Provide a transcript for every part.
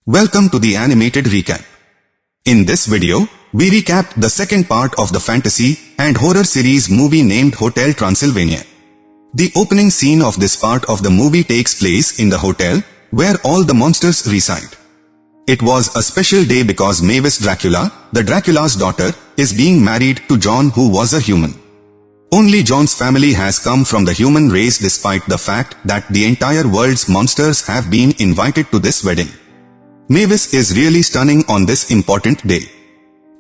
Welcome to the animated recap. In this video, we recapped the second part of the fantasy and horror series movie named Hotel Transylvania. The opening scene of this part of the movie takes place in the hotel, where all the monsters reside. It was a special day because Mavis Dracula, the Dracula's daughter, is being married to John, who was a human. Only John's family has come from the human race despite the fact that the entire world's monsters have been invited to this wedding. Mavis is really stunning on this important day.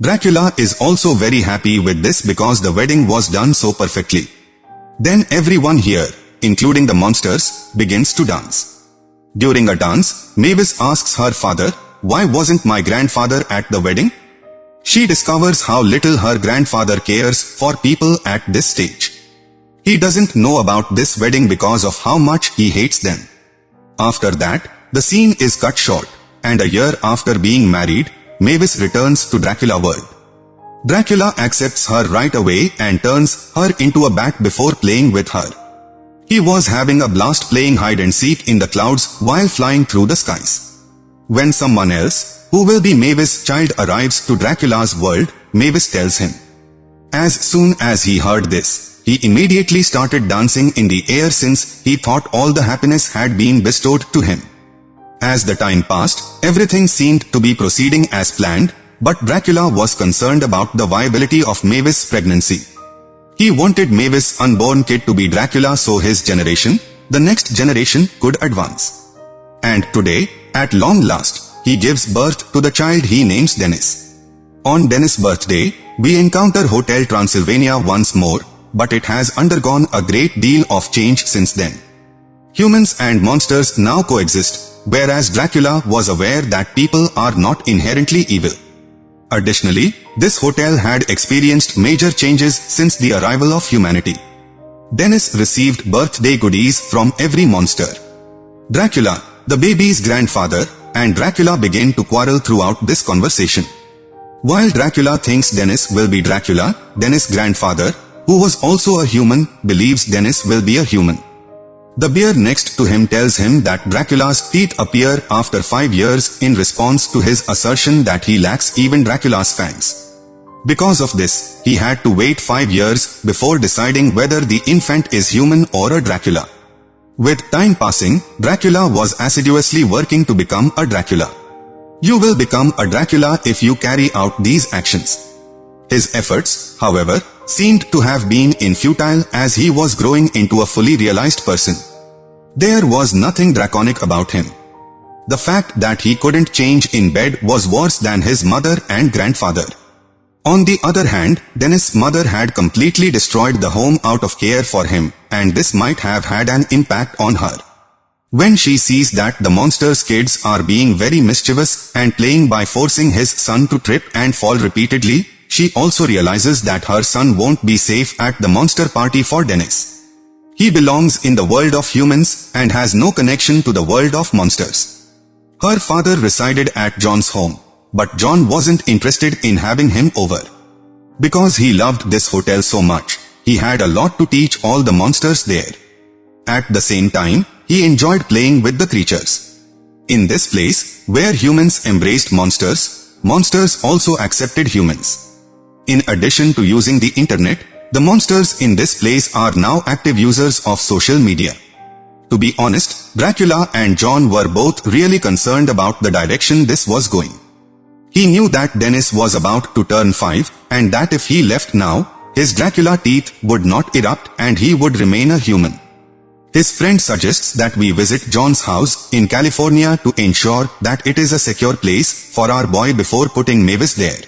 Dracula is also very happy with this because the wedding was done so perfectly. Then everyone here, including the monsters, begins to dance. During a dance, Mavis asks her father, "Why wasn't my grandfather at the wedding?" She discovers how little her grandfather cares for people at this stage. He doesn't know about this wedding because of how much he hates them. After that, the scene is cut short, and a year after being married, Mavis returns to Dracula world. Dracula accepts her right away and turns her into a bat before playing with her. He was having a blast playing hide and seek in the clouds while flying through the skies. When someone else, who will be Mavis' child, arrives to Dracula's world, Mavis tells him. As soon as he heard this, he immediately started dancing in the air since he thought all the happiness had been bestowed to him. As the time passed, everything seemed to be proceeding as planned, but Dracula was concerned about the viability of Mavis' pregnancy. He wanted Mavis' unborn kid to be Dracula so his generation, the next generation, could advance. And today, at long last, he gives birth to the child he names Dennis. On Dennis' birthday, we encounter Hotel Transylvania once more, but it has undergone a great deal of change since then. Humans and monsters now coexist, whereas Dracula was aware that people are not inherently evil. Additionally, this hotel had experienced major changes since the arrival of humanity. Dennis received birthday goodies from every monster. Dracula, the baby's grandfather, and Dracula begin to quarrel throughout this conversation. While Dracula thinks Dennis will be Dracula, Dennis' grandfather, who was also a human, believes Dennis will be a human. The bear next to him tells him that Dracula's teeth appear after 5 years in response to his assertion that he lacks even Dracula's fangs. Because of this, he had to wait 5 years before deciding whether the infant is human or a Dracula. With time passing, Dracula was assiduously working to become a Dracula. You will become a Dracula if you carry out these actions. His efforts, however, seemed to have been futile as he was growing into a fully realized person. There was nothing draconic about him. The fact that he couldn't change in bed was worse than his mother and grandfather. On the other hand, Dennis' mother had completely destroyed the home out of care for him, and this might have had an impact on her. When she sees that the monster's kids are being very mischievous and playing by forcing his son to trip and fall repeatedly, she also realizes that her son won't be safe at the monster party for Dennis. He belongs in the world of humans and has no connection to the world of monsters. Her father resided at John's home, but John wasn't interested in having him over. Because he loved this hotel so much, he had a lot to teach all the monsters there. At the same time, he enjoyed playing with the creatures. In this place, where humans embraced monsters, monsters also accepted humans. In addition to using the internet, the monsters in this place are now active users of social media. To be honest, Dracula and John were both really concerned about the direction this was going. He knew that Dennis was about to turn 5, and that if he left now, his Dracula teeth would not erupt and he would remain a human. His friend suggests that we visit John's house in California to ensure that it is a secure place for our boy before putting Mavis there.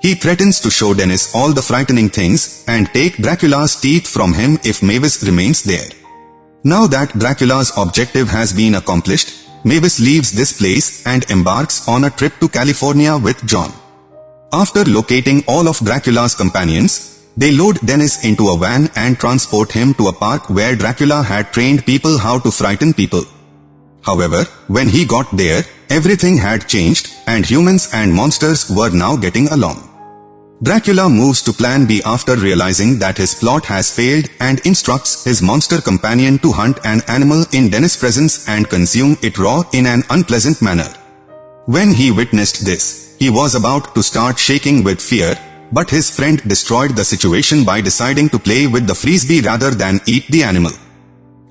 He threatens to show Dennis all the frightening things and take Dracula's teeth from him if Mavis remains there. Now that Dracula's objective has been accomplished, Mavis leaves this place and embarks on a trip to California with John. After locating all of Dracula's companions, they load Dennis into a van and transport him to a park where Dracula had trained people how to frighten people. However, when he got there, everything had changed, and humans and monsters were now getting along. Dracula moves to Plan B after realizing that his plot has failed and instructs his monster companion to hunt an animal in Dennis' presence and consume it raw in an unpleasant manner. When he witnessed this, he was about to start shaking with fear, but his friend destroyed the situation by deciding to play with the frisbee rather than eat the animal.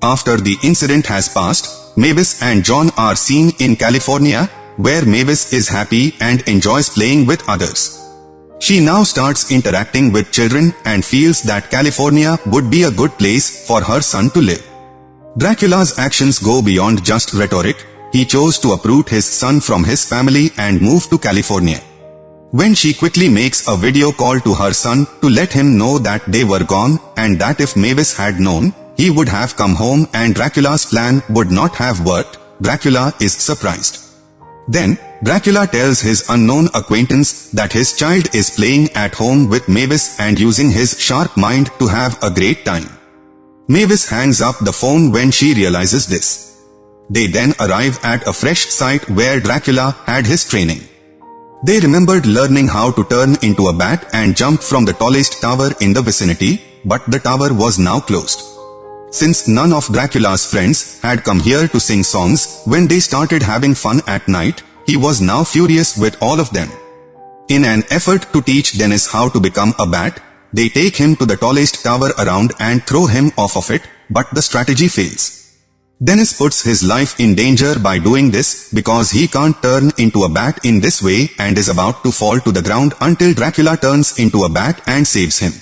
After the incident has passed, Mavis and John are seen in California, where Mavis is happy and enjoys playing with others. She now starts interacting with children and feels that California would be a good place for her son to live. Dracula's actions go beyond just rhetoric. He chose to uproot his son from his family and move to California. When she quickly makes a video call to her son to let him know that they were gone and that if Mavis had known, he would have come home and Dracula's plan would not have worked, Dracula is surprised. Then, Dracula tells his unknown acquaintance that his child is playing at home with Mavis and using his sharp mind to have a great time. Mavis hangs up the phone when she realizes this. They then arrive at a fresh site where Dracula had his training. They remembered learning how to turn into a bat and jump from the tallest tower in the vicinity, but the tower was now closed. Since none of Dracula's friends had come here to sing songs when they started having fun at night, he was now furious with all of them. In an effort to teach Dennis how to become a bat, they take him to the tallest tower around and throw him off of it, but the strategy fails. Dennis puts his life in danger by doing this because he can't turn into a bat in this way and is about to fall to the ground until Dracula turns into a bat and saves him.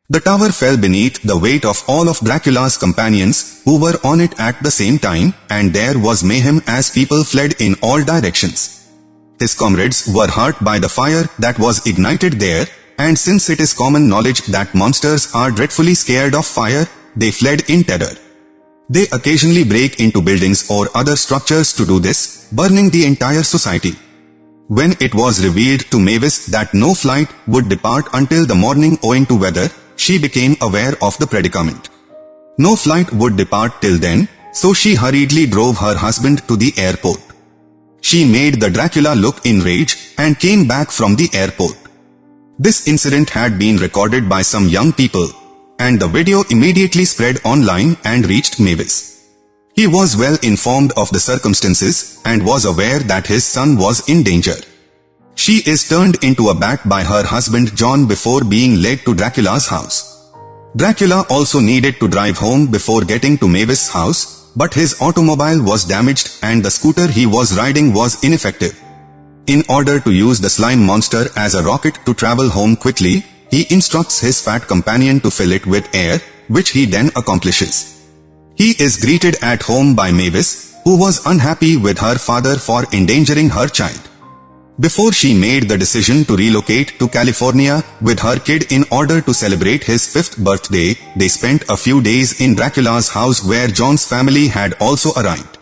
The tower fell beneath the weight of all of Dracula's companions who were on it at the same time, and there was mayhem as people fled in all directions. His comrades were hurt by the fire that was ignited there, and since it is common knowledge that monsters are dreadfully scared of fire, they fled in terror. They occasionally break into buildings or other structures to do this, burning the entire society. When it was revealed to Mavis that no flight would depart until the morning owing to weather, she became aware of the predicament. No flight would depart till then, so she hurriedly drove her husband to the airport. She made the Dracula look enraged and came back from the airport. This incident had been recorded by some young people, and the video immediately spread online and reached Mavis. He was well informed of the circumstances and was aware that his son was in danger. She is turned into a bat by her husband John before being led to Dracula's house. Dracula also needed to drive home before getting to Mavis' house, but his automobile was damaged and the scooter he was riding was ineffective. In order to use the slime monster as a rocket to travel home quickly, he instructs his fat companion to fill it with air, which he then accomplishes. He is greeted at home by Mavis, who was unhappy with her father for endangering her child. Before she made the decision to relocate to California with her kid in order to celebrate his 5th birthday, they spent a few days in Dracula's house where John's family had also arrived.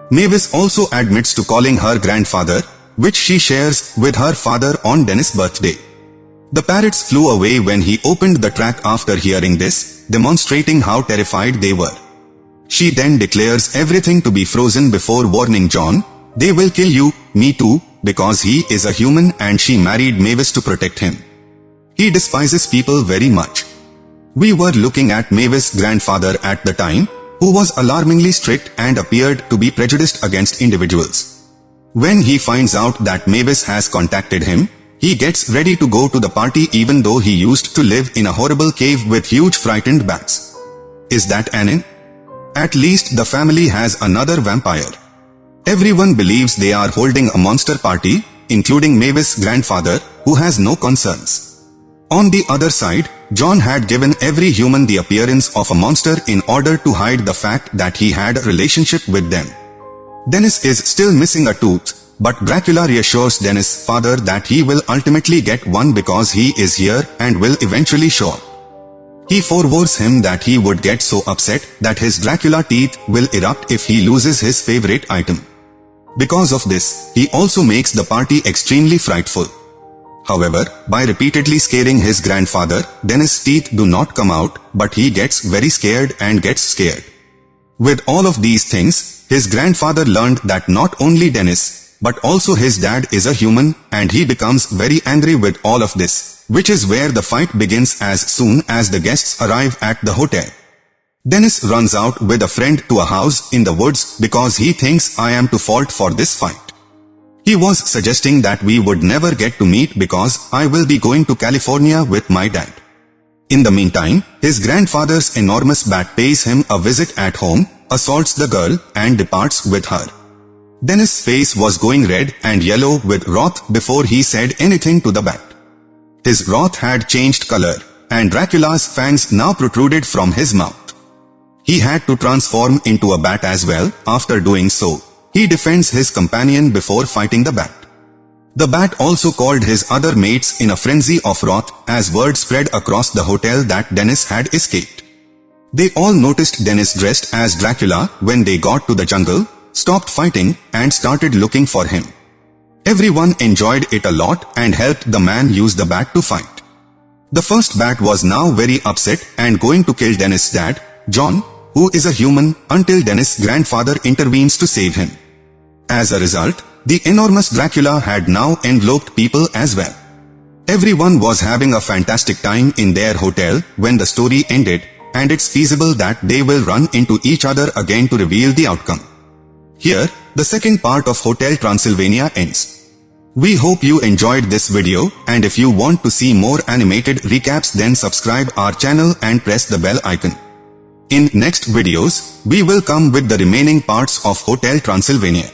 Mavis also admits to calling her grandfather, which she shares with her father on Dennis' birthday. The parrots flew away when he opened the track after hearing this, demonstrating how terrified they were. She then declares everything to be frozen before warning John, "They will kill you, me too, because he is a human and she married Mavis to protect him. He despises people very much." We were looking at Mavis' grandfather at the time, who was alarmingly strict and appeared to be prejudiced against individuals. When he finds out that Mavis has contacted him, he gets ready to go to the party even though he used to live in a horrible cave with huge frightened bats. Is that Anne? At least the family has another vampire. Everyone believes they are holding a monster party, including Mavis' grandfather, who has no concerns. On the other side, John had given every human the appearance of a monster in order to hide the fact that he had a relationship with them. Dennis is still missing a tooth, but Dracula reassures Dennis' father that he will ultimately get one because he is here and will eventually show up. He forewarns him that he would get so upset that his Dracula teeth will erupt if he loses his favorite item. Because of this, he also makes the party extremely frightful. However, by repeatedly scaring his grandfather, Dennis' teeth do not come out, but he gets very scared and gets scared. With all of these things, his grandfather learned that not only Dennis, but also his dad is a human, and he becomes very angry with all of this, which is where the fight begins as soon as the guests arrive at the hotel. Dennis runs out with a friend to a house in the woods because he thinks I am to fault for this fight. He was suggesting that we would never get to meet because I will be going to California with my dad. In the meantime, his grandfather's enormous bat pays him a visit at home, assaults the girl, and departs with her. Dennis' face was going red and yellow with wrath before he said anything to the bat. His wrath had changed color, and Dracula's fangs now protruded from his mouth. He had to transform into a bat as well. After doing so, he defends his companion before fighting the bat. The bat also called his other mates in a frenzy of wrath as word spread across the hotel that Dennis had escaped. They all noticed Dennis dressed as Dracula when they got to the jungle, stopped fighting, and started looking for him. Everyone enjoyed it a lot and helped the man use the bat to fight. The first bat was now very upset and going to kill Dennis' dad, John, who is a human, until Dennis' grandfather intervenes to save him. As a result, the enormous Dracula had now enveloped people as well. Everyone was having a fantastic time in their hotel when the story ended, and it's feasible that they will run into each other again to reveal the outcome. Here, the second part of Hotel Transylvania ends. We hope you enjoyed this video, and if you want to see more animated recaps, then subscribe our channel and press the bell icon. In next videos, we will come with the remaining parts of Hotel Transylvania.